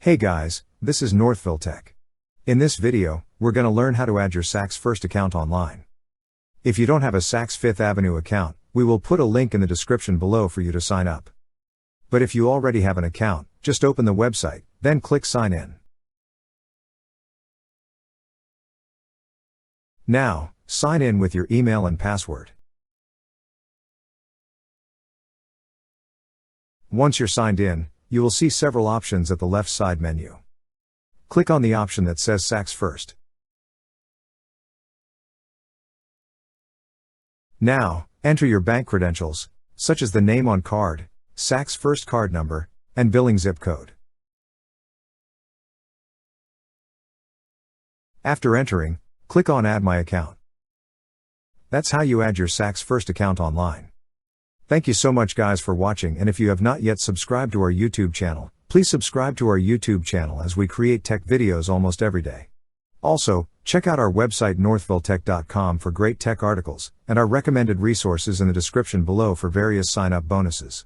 Hey guys, this is Northville Tech. In this video, we're going to learn how to add your SaksFirst account online. If you don't have a Saks Fifth Avenue account, we will put a link in the description below for you to sign up. But if you already have an account, just open the website, then click Sign In. Now, sign in with your email and password. Once you're signed in, you will see several options at the left side menu. Click on the option that says SaksFirst. Now, enter your bank credentials, such as the name on card, SaksFirst card number, and billing zip code. After entering, click on Add My Account. That's how you add your SaksFirst account online. Thank you so much guys for watching, and if you have not yet subscribed to our YouTube channel, please subscribe to our YouTube channel as we create tech videos almost every day. Also, check out our website northvilletech.com for great tech articles, and our recommended resources in the description below for various sign-up bonuses.